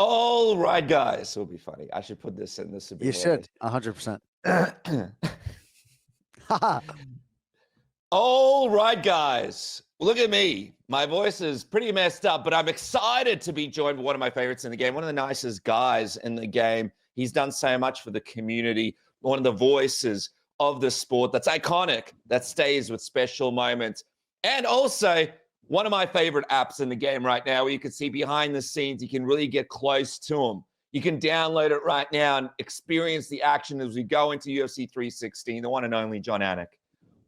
All right, guys. It'll be funny. I should put this in. This would be You hilarious. should, 100%. All right, guys. Look at me. My voice is pretty messed up, but I'm excited to be joined by one of my favorites in the game, one of the nicest guys in the game. He's done so much for the community, one of the voices of the sport that's iconic, that stays with special moments, and also one of my favorite apps in the game right now where you can see behind the scenes. You can really get close to him. You can download it right now and experience the action as we go into UFC 316, the one and only Jon Anik.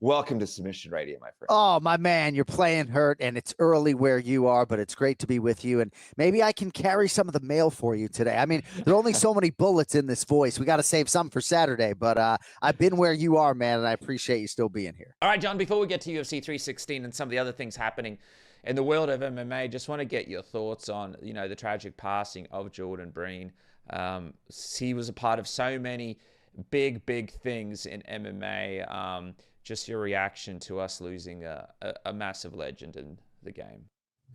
Welcome to Submission Radio, my friend. Oh, my man, you're playing hurt, and it's early where you are, but it's great to be with you. And maybe I can carry some of the mail for you today. I mean, there are only so many bullets in this voice. We got to save some for Saturday, but I've been where you are, man, and I appreciate you still being here. All right, Jon, before we get to UFC 316 and some of the other things happening in the world of MMA, just want to get your thoughts on, the tragic passing of Jordan Breen. He was a part of so many big things in MMA. Just your reaction to us losing a massive legend in the game.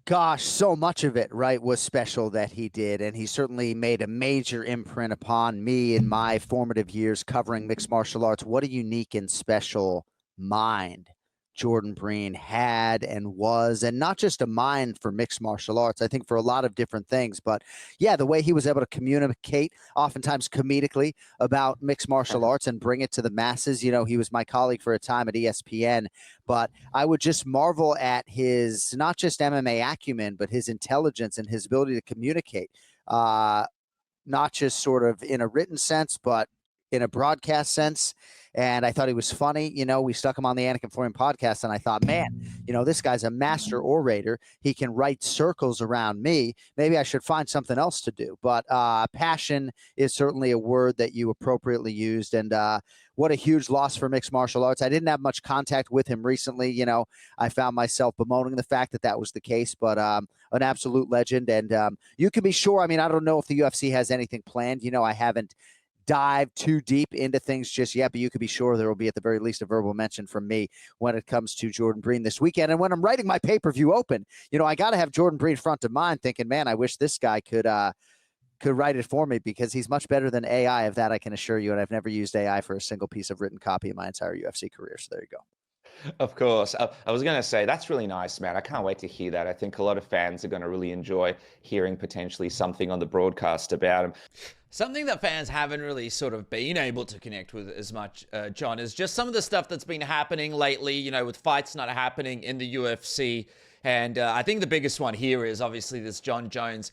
Gosh, so much of it, right, was special that he did, and he certainly made a major imprint upon me in my formative years covering mixed martial arts. What a unique and special mind Jordan Breen had and was, and not just a mind for mixed martial arts, I think for a lot of different things. But yeah, the way he was able to communicate, oftentimes comedically, about mixed martial arts and bring it to the masses. He was my colleague for a time at ESPN, but I would just marvel at his, not just MMA acumen, but his intelligence and his ability to communicate, not just sort of in a written sense, but in a broadcast sense. And I thought he was funny. We stuck him on the Anik and Florian podcast, and I thought, man, this guy's a master orator. He can write circles around me. Maybe I should find something else to do. But passion is certainly a word that you appropriately used. And what a huge loss for mixed martial arts. I didn't have much contact with him recently. I found myself bemoaning the fact that was the case, but an absolute legend. And you can be sure, I don't know if the UFC has anything planned. I haven't dive too deep into things just yet, but you could be sure there will be at the very least a verbal mention from me when it comes to Jordan Breen this weekend. And when I'm writing my pay-per-view open, I got to have Jordan Breen front of mind, thinking, man, I wish this guy could write it for me, because he's much better than AI, of that I can assure you. And I've never used AI for a single piece of written copy in my entire UFC career. So there you go. Of course. I was going to say, that's really nice, man. I can't wait to hear that. I think a lot of fans are going to really enjoy hearing potentially something on the broadcast about him. Something that fans haven't really sort of been able to connect with as much, Jon, is just some of the stuff that's been happening lately, with fights not happening in the UFC. And I think the biggest one here is obviously this Jon Jones,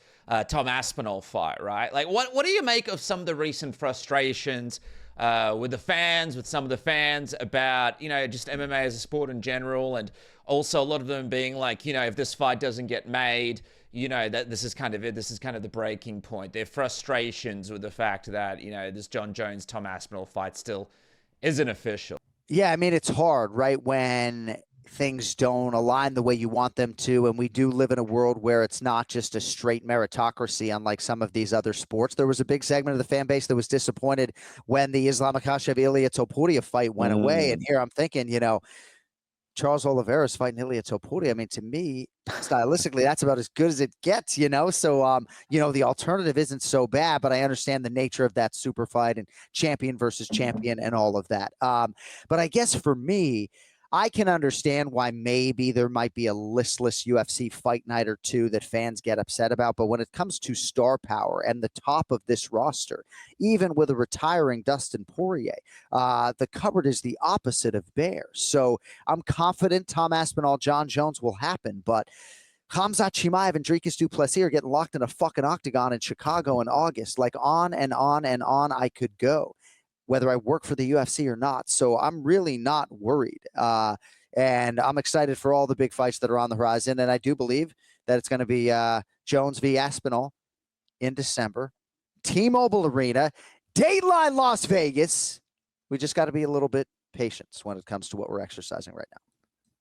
Tom Aspinall fight, right? Like, what do you make of some of the recent frustrations with the fans, with some of the fans about, just MMA as a sport in general, and also a lot of them being like, if this fight doesn't get made, that this is kind of it. This is kind of the breaking point. Their frustrations with the fact that, this Jon Jones, Tom Aspinall fight still isn't official. Yeah, it's hard, right, when things don't align the way you want them to. And we do live in a world where it's not just a straight meritocracy, unlike some of these other sports. There was a big segment of the fan base that was disappointed when the Islam Makhachev-Ilia Topuria fight went away. And here I'm thinking, Charles Oliveira's fighting Ilia Topuria. To me, stylistically, that's about as good as it gets, So, the alternative isn't so bad, but I understand the nature of that super fight and champion versus champion and all of that. But I guess for me, I can understand why maybe there might be a listless UFC fight night or two that fans get upset about. But when it comes to star power and the top of this roster, even with a retiring Dustin Poirier, the cupboard is the opposite of bare. So I'm confident Tom Aspinall, Jon Jones will happen. But Khamzat Chimaev and Dricus du Plessis are getting locked in a fucking octagon in Chicago in August. Like, on and on and on I could go, whether I work for the UFC or not. So I'm really not worried. And I'm excited for all the big fights that are on the horizon. And I do believe that it's going to be Jones v. Aspinall in December. T-Mobile Arena, Dateline Las Vegas. We just got to be a little bit patient when it comes to what we're exercising right now.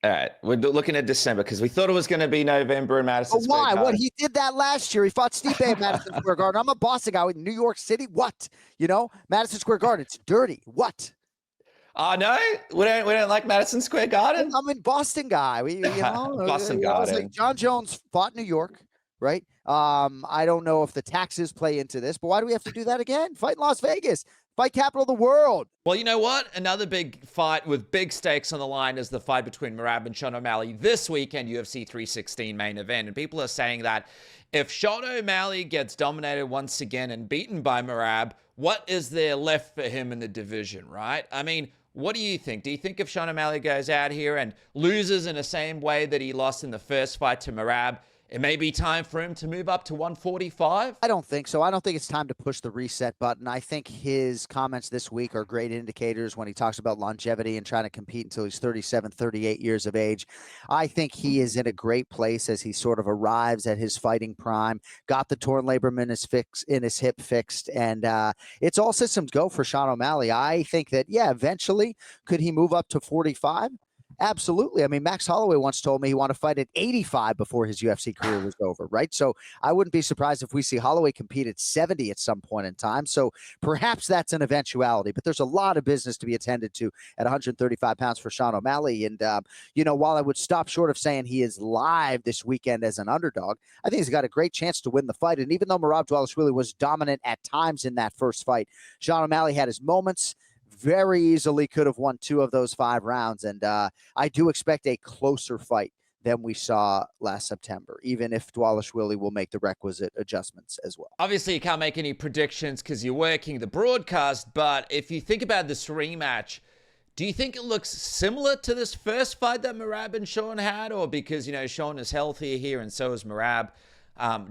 All right, we're looking at December because we thought it was going to be November in Madison Square Garden. Why? What? He did that last year. He fought Stipe at Madison Square Garden. I'm a Boston guy in New York City. What? Madison Square Garden. It's dirty. What? No, we don't like Madison Square Garden. I'm a Boston guy. Boston Garden. Jon Jones fought New York, right? I don't know if the taxes play into this, but why do we have to do that again? Fight in Las Vegas, fight capital of the world. Well, you know what? Another big fight with big stakes on the line is the fight between Merab and Sean O'Malley this weekend, UFC 316 main event. And people are saying that if Sean O'Malley gets dominated once again and beaten by Merab, what is there left for him in the division, right? I mean, what do you think? Do you think if Sean O'Malley goes out here and loses in the same way that he lost in the first fight to Merab, it may be time for him to move up to 145? I don't think so. I don't think it's time to push the reset button. I think his comments this week are great indicators when he talks about longevity and trying to compete until he's 37, 38 years of age. I think he is in a great place as he sort of arrives at his fighting prime, got the torn labrum in his hip fixed, and it's all systems go for Sean O'Malley. I think that, yeah, eventually, could he move up to 45? Absolutely. I mean, Max Holloway once told me he wanted to fight at 85 before his UFC career was over, right? So I wouldn't be surprised if we see Holloway compete at 70 at some point in time. So perhaps that's an eventuality, but there's a lot of business to be attended to at 135 pounds for Sean O'Malley. And, while I would stop short of saying he is live this weekend as an underdog, I think he's got a great chance to win the fight. And even though Merab Dvalishvili was dominant at times in that first fight, Sean O'Malley had his moments. Very easily could have won 2 of those 5 rounds. And I do expect a closer fight than we saw last September, even if Dvalishvili will make the requisite adjustments as well. Obviously, you can't make any predictions because you're working the broadcast, but if you think about this rematch, do you think it looks similar to this first fight that Merab and Sean had? Or because, Sean is healthier here and so is Merab,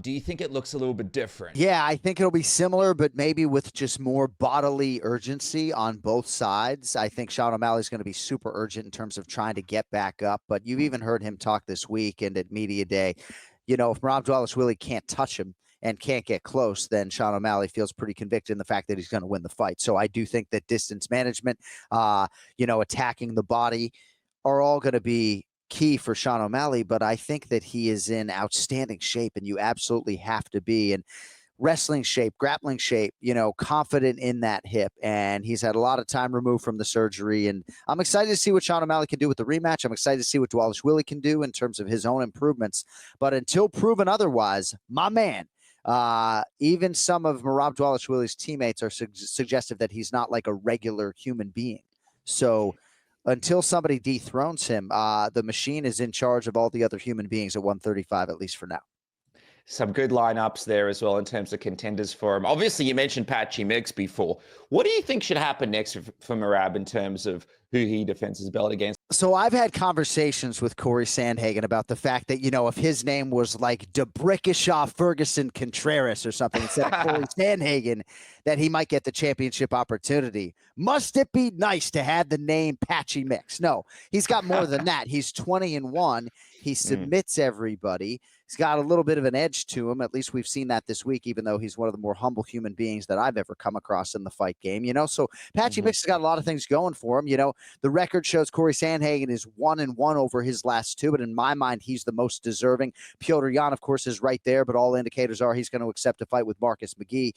do you think it looks a little bit different? Yeah, I think it'll be similar, but maybe with just more bodily urgency on both sides. I think Sean O'Malley's going to be super urgent in terms of trying to get back up. But you've even heard him talk this week and at media day. If Merab Dvalishvili can't touch him and can't get close, then Sean O'Malley feels pretty convicted in the fact that he's going to win the fight. So I do think that distance management, attacking the body are all going to be key for Sean O'Malley, but I think that he is in outstanding shape, and you absolutely have to be in wrestling shape, grappling shape, confident in that hip. And he's had a lot of time removed from the surgery, and I'm excited to see what Sean O'Malley can do with the rematch. I'm excited to see what Dvalishvili can do in terms of his own improvements. But until proven otherwise, my man, even some of Merab Dvalishvili's teammates are suggestive that he's not like a regular human being. So until somebody dethrones him, the machine is in charge of all the other human beings at 135, at least for now. Some good lineups there as well in terms of contenders for him. Obviously, you mentioned Patchy Mix before. What do you think should happen next for Merab in terms of who he defends his belt against? So I've had conversations with Cory Sandhagen about the fact that, if his name was like DeBrickishaw Ferguson Contreras or something instead of Cory Sandhagen, that he might get the championship opportunity. Must it be nice to have the name Patchy Mix? No, he's got more than that. He's 20-1. He submits everybody. He's got a little bit of an edge to him. At least we've seen that this week, even though he's one of the more humble human beings that I've ever come across in the fight game. So Patchy Mix has got a lot of things going for him. The record shows Cory Sandhagen is 1-1 over his last 2, but in my mind, he's the most deserving. Petr Yan, of course, is right there, but all indicators are he's going to accept a fight with Marcus McGee.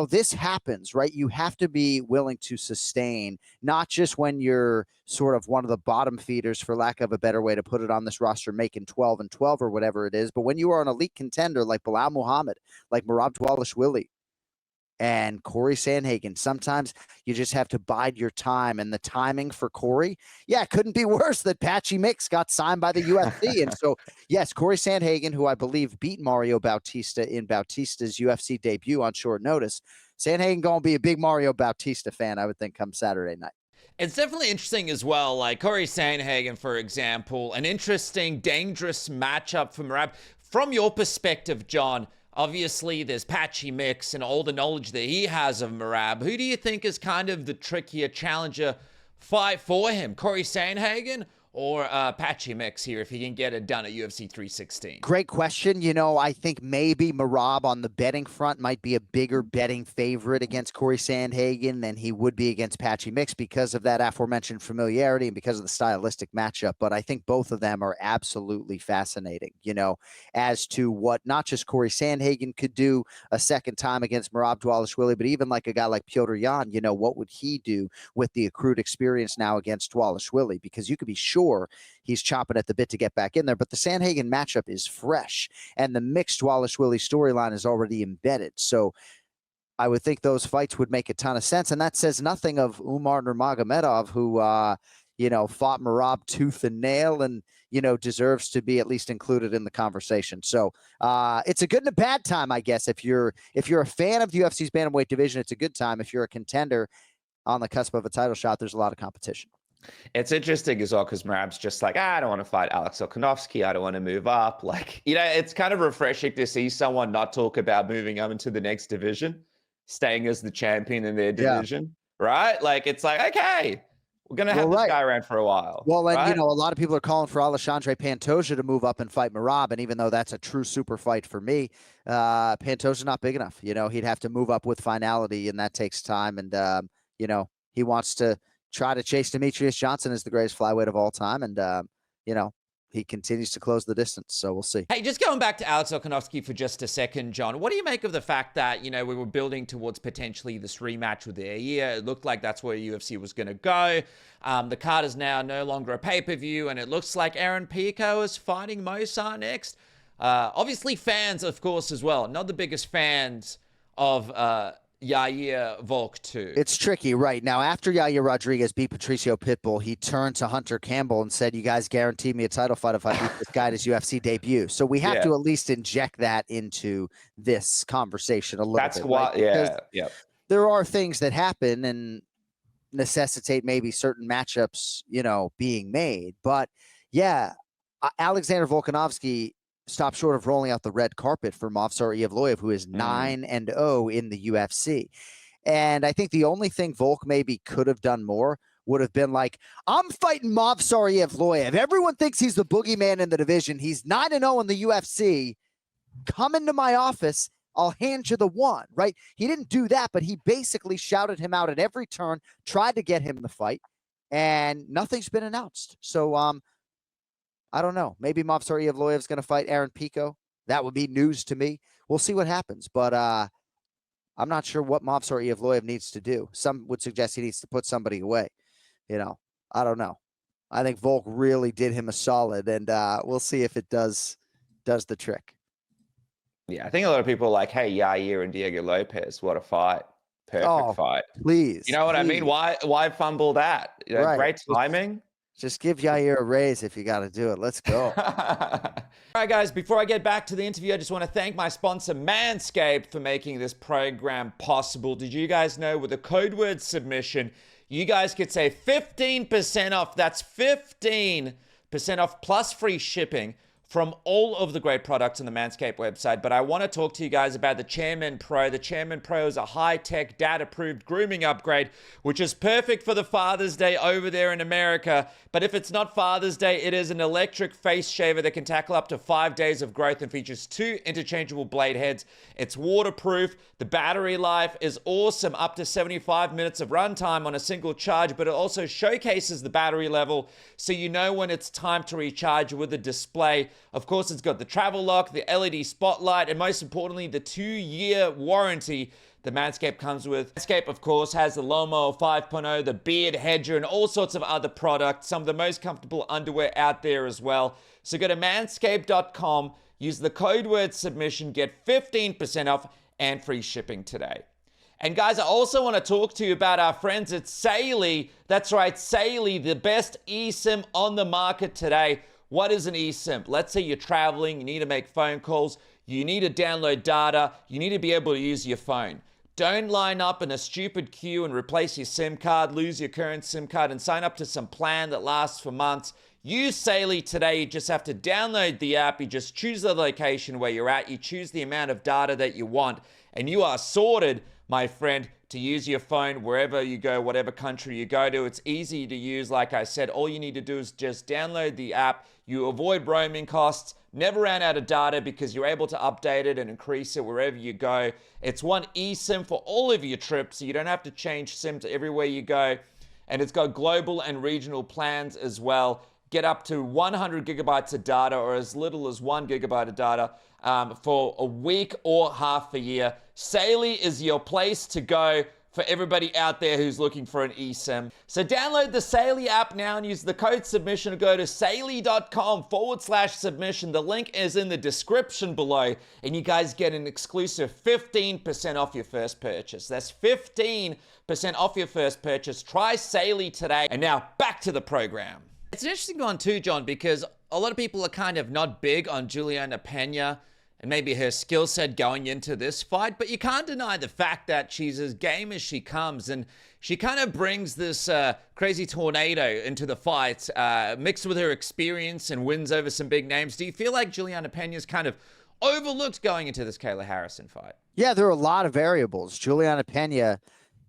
This happens, right? You have to be willing to sustain, not just when you're sort of one of the bottom feeders, for lack of a better way to put it, on this roster, making 12-12 or whatever it is, but when you are an elite contender like Belal Muhammad, like Merab Dvalishvili, and Cory Sandhagen, sometimes you just have to bide your time. And the timing for Cory, it couldn't be worse that Patchy Mix got signed by the UFC. And so, yes, Cory Sandhagen, who I believe beat Mario Bautista in Bautista's UFC debut on short notice. Sandhagen going to be a big Mario Bautista fan, I would think, come Saturday night. It's definitely interesting as well. Like Cory Sandhagen, for example, an interesting, dangerous matchup for Merab. From your perspective, John, obviously, there's Patchy Mix and all the knowledge that he has of Merab. Who do you think is kind of the trickier challenger fight for him? Cory Sandhagen or Patchy Mix here if he can get it done at UFC 316? Great question. I think maybe Merab on the betting front might be a bigger betting favorite against Cory Sandhagen than he would be against Patchy Mix because of that aforementioned familiarity and because of the stylistic matchup. But I think both of them are absolutely fascinating, as to what not just Cory Sandhagen could do a second time against Merab Dvalishvili, but even like a guy like Petr Yan, what would he do with the accrued experience now against Dvalishvili? Because you could be sure sure he's chomping at the bit to get back in there. But the Sandhagen matchup is fresh, and the mixed Wallace Willie storyline is already embedded. So I would think those fights would make a ton of sense. And that says nothing of Umar Nurmagomedov, who, fought Merab tooth and nail and, deserves to be at least included in the conversation. So it's a good and a bad time, I guess. If you're a fan of the UFC's bantamweight division, it's a good time. If you're a contender on the cusp of a title shot, there's a lot of competition. It's interesting as well because Merab's just like, I don't want to fight Alex Volkanovski. I don't want to move up. Like, it's kind of refreshing to see someone not talk about moving up into the next division, staying as the champion in their division, right? Like, it's like, okay, we're going to have this guy around for a while. Well, and, right? a lot of people are calling for Alexandre Pantoja to move up and fight Merab. And even though that's a true super fight for me, Pantoja's not big enough. He'd have to move up with finality, and that takes time. And, he wants to try to chase Demetrius Johnson as the greatest flyweight of all time. And, he continues to close the distance. So we'll see. Hey, just going back to Alex Volkanovski for just a second, John, what do you make of the fact that, we were building towards potentially this rematch with Yair? It looked like that's where UFC was going to go. The card is now no longer a pay-per-view, and it looks like Aaron Pico is fighting Mosar next. Obviously fans, of course, as well. Not the biggest fans of Yair Volk too. It's tricky right now. After Yair Rodriguez beat Patricio Pitbull, he turned to Hunter Campbell and said, "You guys guaranteed me a title fight if I beat this guy at his UFC debut." So we have to at least inject that into this conversation a little bit. That's why, there are things that happen and necessitate maybe certain matchups, being made. But Alexander Volkanovski stopped short of rolling out the red carpet for Movsar Evloev, who is 9-0 in the UFC. And I think the only thing Volk maybe could have done more would have been like, I'm fighting Movsar Evloev. Everyone thinks he's the boogeyman in the division. He's 9-0 in the UFC. Come into my office. I'll hand you the one, right? He didn't do that, but he basically shouted him out at every turn, tried to get him the fight, and nothing's been announced. So, I don't know. Maybe Movsar Evloev is going to fight Aaron Pico. That would be news to me. We'll see what happens. But I'm not sure what Movsar Evloev needs to do. Some would suggest he needs to put somebody away. I don't know. I think Volk really did him a solid, and we'll see if it does the trick. Yeah, I think a lot of people are like, hey, Yair and Diego Lopez, what a fight. Perfect fight. Please. You know what I mean? Why fumble that? Great timing. Just give Yair a raise if you got to do it. Let's go. All right, guys, before I get back to the interview, I just want to thank my sponsor, MANSCAPED, for making this program possible. Did you guys know with a code word submission, you guys could save 15% off? That's 15% off plus free shipping from all of the great products on the Manscaped website. But I want to talk to you guys about the Chairman Pro. The Chairman Pro is a high-tech, data-approved grooming upgrade, which is perfect for the Father's Day over there in America. But if it's not Father's Day, it is an electric face shaver that can tackle up to 5 days of growth and features 2 interchangeable blade heads. It's waterproof. The battery life is awesome, up to 75 minutes of runtime on a single charge, but it also showcases the battery level so you know when it's time to recharge with a display. Of course, it's got the travel lock, the LED spotlight, and most importantly, the 2-year warranty the Manscaped comes with. Manscaped, of course, has the Lawnmower 5.0, the Beard Hedger, and all sorts of other products. Some of the most comfortable underwear out there as well. So go to manscaped.com, use the code word submission, get 15% off and free shipping today. And guys, I also want to talk to you about our friends at SAILY. That's right, SAILY, the best eSIM on the market today. What is an eSIM? Let's say you're traveling, you need to make phone calls, you need to download data, you need to be able to use your phone. Don't line up in a stupid queue and replace your SIM card, lose your current SIM card, and sign up to some plan that lasts for months. Use SAILY today. You just have to download the app. You just choose the location where you're at. You choose the amount of data that you want, and you are sorted, my friend, to use your phone wherever you go, whatever country you go to. It's easy to use. Like I said, all you need to do is just download the app. You avoid roaming costs, never ran out of data because you're able to update it and increase it wherever you go. It's one eSIM for all of your trips, so you don't have to change SIMs everywhere you go. And it's got global and regional plans as well. Get up to 100 gigabytes of data or as little as 1 gigabyte of data for a week or half a year. SAILY is your place to go for everybody out there who's looking for an eSIM. So download the SAILY app now and use the code submission or go to saily.com/submission. The link is in the description below, and you guys get an exclusive 15% off your first purchase. That's 15% off your first purchase. Try SAILY today. And now back to the program. It's an interesting one too, John, because a lot of people are kind of not big on Juliana Pena and maybe her skill set going into this fight, but you can't deny the fact that she's as game as she comes, and she kind of brings this crazy tornado into the fight, mixed with her experience and wins over some big names. Do you feel like Juliana Pena's kind of overlooked going into this Kayla Harrison fight? Yeah, there are a lot of variables. Juliana Pena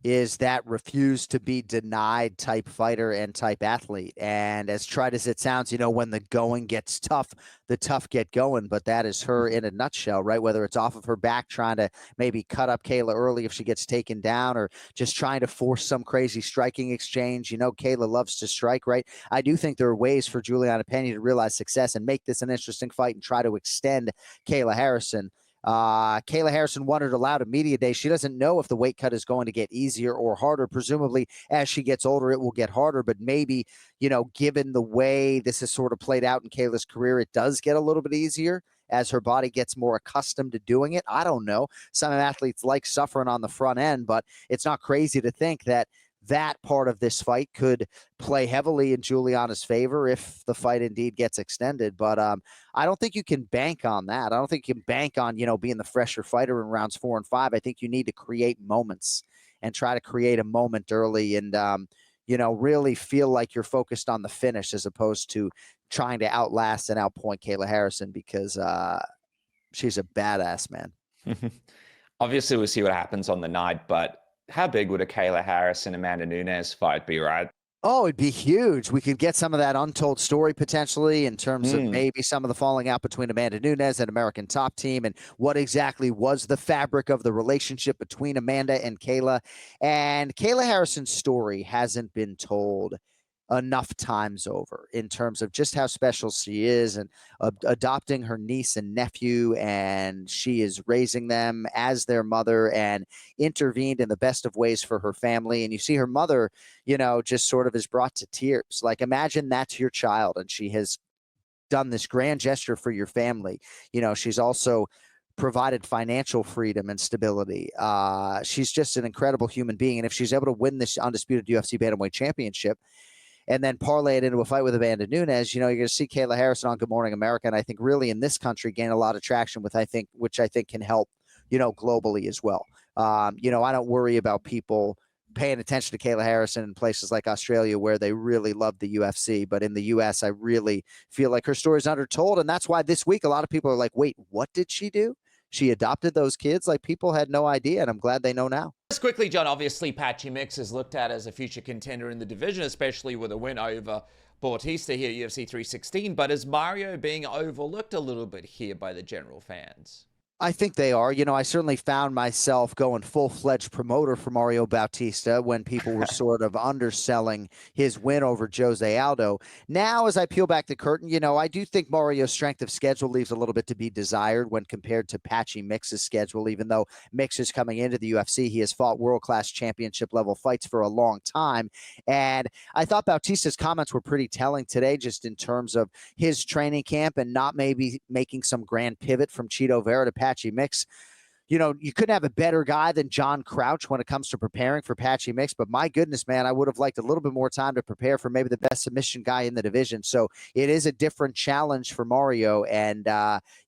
is that refuse to be denied type fighter and type athlete. And as trite as it sounds, you know, when the going gets tough, the tough get going. But that is her in a nutshell, right? Whether it's off of her back trying to maybe cut up Kayla early if she gets taken down, or just trying to force some crazy striking exchange. You know, Kayla loves to strike, right? I do think there are ways for Juliana Pena to realize success and make this an interesting fight and try to extend Kayla Harrison. Kayla Harrison won her aloud a media day. She doesn't know if the weight cut is going to get easier or harder. Presumably, as she gets older, it will get harder. But maybe, you know, given the way this has sort of played out in Kayla's career, it does get a little bit easier as her body gets more accustomed to doing it. I don't know. Some athletes like suffering on the front end, but it's not crazy to think that that part of this fight could play heavily in Juliana's favor if the fight indeed gets extended. But I don't think you can bank on that. I don't think you can bank on, you know, being the fresher fighter in rounds 4 and 5. I think you need to create moments and try to create a moment early and, you know, really feel like you're focused on the finish as opposed to trying to outlast and outpoint Kayla Harrison, because she's a badass, man. Obviously, we'll see what happens on the night, but how big would a Kayla Harrison Amanda Nunes fight be, right? Oh, it'd be huge. We could get some of that untold story potentially in terms of maybe some of the falling out between Amanda Nunes and American Top Team, and what exactly was the fabric of the relationship between Amanda and Kayla. And Kayla Harrison's story hasn't been told enough times over in terms of just how special she is, and adopting her niece and nephew, and she is raising them as their mother and intervened in the best of ways for her family. And you see her mother, you know, just sort of is brought to tears. Like, imagine that's your child and she has done this grand gesture for your family. You know, she's also provided financial freedom and stability. She's just an incredible human being. And if she's able to win this undisputed UFC Bantamweight Championship and then parlay it into a fight with Amanda Nunes, you know, you're going to see Kayla Harrison on Good Morning America, and I think really in this country gain a lot of traction with, which I think can help, you know, globally as well. You know, I don't worry about people paying attention to Kayla Harrison in places like Australia where they really love the UFC, but in the US, I really feel like her story is undertold, and that's why this week a lot of people are like, wait, what did she do? She adopted those kids? Like, people had no idea, and I'm glad they know now. Just quickly, John, obviously Patchy Mix is looked at as a future contender in the division, especially with a win over Bautista here at UFC 316. But is Mario being overlooked a little bit here by the general fans? I think they are. You know, I certainly found myself going full-fledged promoter for Mario Bautista when people were sort of underselling his win over Jose Aldo. Now, as I peel back the curtain, you know, I do think Mario's strength of schedule leaves a little bit to be desired when compared to Patchy Mix's schedule. Even though Mix is coming into the UFC, he has fought world-class championship-level fights for a long time. And I thought Bautista's comments were pretty telling today, just in terms of his training camp and not maybe making some grand pivot from Chito Vera to Patchy Mix. You know, you couldn't have a better guy than John Crouch when it comes to preparing for Patchy Mix, but my goodness, man, I would have liked a little bit more time to prepare for maybe the best submission guy in the division. So it is a different challenge for Mario, and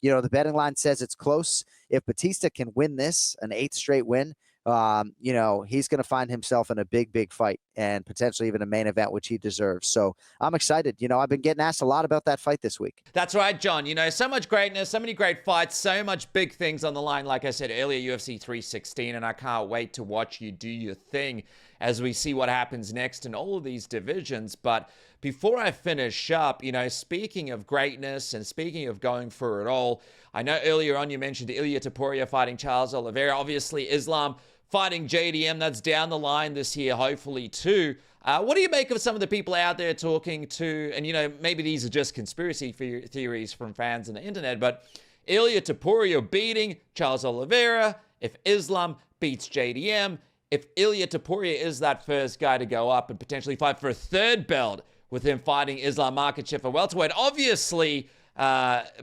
you know, the betting line says it's close. If Bautista can win this, an 8th straight win, you know, he's going to find himself in a big fight and potentially even a main event, which he deserves. So I'm excited. You know, I've been getting asked a lot about that fight this week. That's right, John. You know, so much greatness, so many great fights, so much big things on the line. Like I said earlier, UFC 316, and I can't wait to watch you do your thing as we see what happens next in all of these divisions. But before I finish up, you know, speaking of greatness and speaking of going for it all, I know earlier on you mentioned Ilia Topuria fighting Charles Oliveira. Obviously, Islam fighting JDM. That's down the line this year, hopefully, too. What do you make of some of the people out there talking to, and, you know, maybe these are just conspiracy theories from fans on the internet, but Ilia Topuria beating Charles Oliveira, if Islam beats JDM, if Ilia Topuria is that first guy to go up and potentially fight for a third belt with him fighting Islam Makhachev at welterweight. Obviously,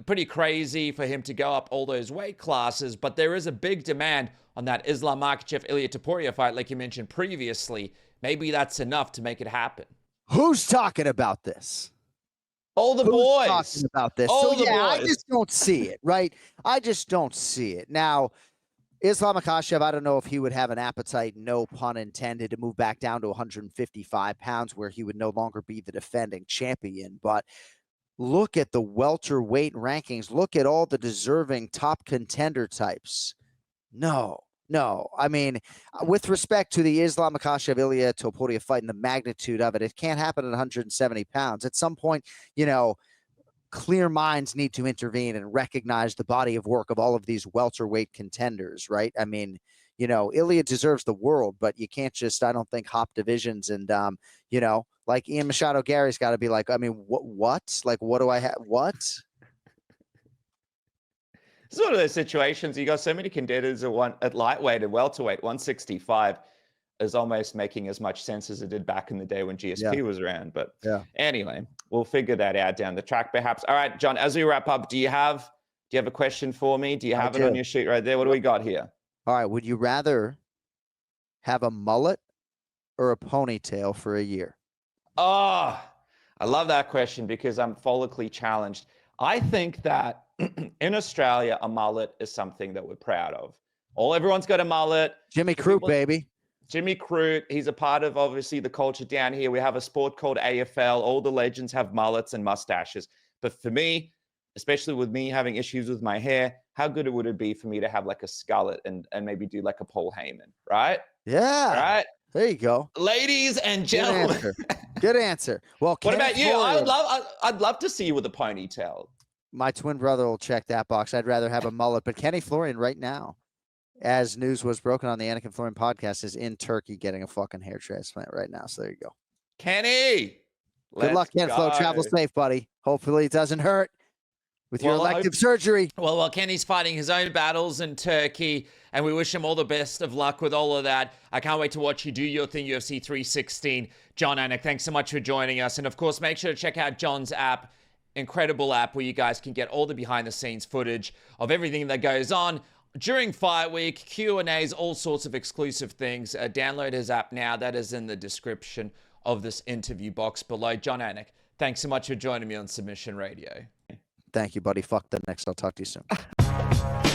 pretty crazy for him to go up all those weight classes, but there is a big demand on that Islam Makhachev Ilia Topuria fight, like you mentioned previously. Maybe that's enough to make it happen. Who's talking about this? All the Who's boys. talking about this? All So the yeah, I boys. just don't see it, right? I just don't see it. Now, Islam Makhachev, I don't know if he would have an appetite, no pun intended, to move back down to 155 pounds where he would no longer be the defending champion. But look at the welterweight rankings. Look at all the deserving top contender types. No. I mean, with respect to the Islam Makhachev Ilia Topuria fight and the magnitude of it, it can't happen at 170 pounds. At some point, clear minds need to intervene and recognize the body of work of all of these welterweight contenders, right? I mean, Ilia deserves the world, but you can't just, I don't think, hop divisions and, like Ian Machado Gary's got to be like, I mean, what? Like, what do I have? What? It's one of those situations. You got so many contenders at lightweight and welterweight. 165 is almost making as much sense as it did back in the day when GSP was around. But anyway, we'll figure that out down the track, perhaps. All right, John. As we wrap up, do you have a question for me? Do you have it on your sheet right there? What do we got here? All right. Would you rather have a mullet or a ponytail for a year? Oh, I love that question because I'm follically challenged. I think that in Australia, a mullet is something that we're proud of. Everyone's got a mullet. Jimmy Crute, baby. Jimmy Crute, he's a part of, obviously, the culture down here. We have a sport called AFL. All the legends have mullets and mustaches. But for me, especially with me having issues with my hair, how good would it be for me to have like a skullet and maybe do like a Paul Heyman, right? Yeah. Right? There you go. Ladies and gentlemen. Good answer. Well, what about you? I'd love to see you with a ponytail. My twin brother will check that box. I'd rather have a mullet. But Kenny Florian right now, as news was broken on the Anik and Florian podcast, is in Turkey getting a fucking hair transplant right now. So there you go. Kenny. Good luck, Ken Flo. Travel safe, buddy. Hopefully it doesn't hurt with your elective surgery. Well, Kenny's fighting his own battles in Turkey, and we wish him all the best of luck with all of that. I can't wait to watch you do your thing, UFC 316. Jon Anik, thanks so much for joining us. And, of course, make sure to check out Jon's app. Incredible app where you guys can get all the behind-the-scenes footage of everything that goes on during fight week, Q&As, all sorts of exclusive things. Download his app now. That is in the description of this interview box below. Jon Anik, thanks so much for joining me on Submission Radio. Thank you, buddy. Fuck that next. I'll talk to you soon.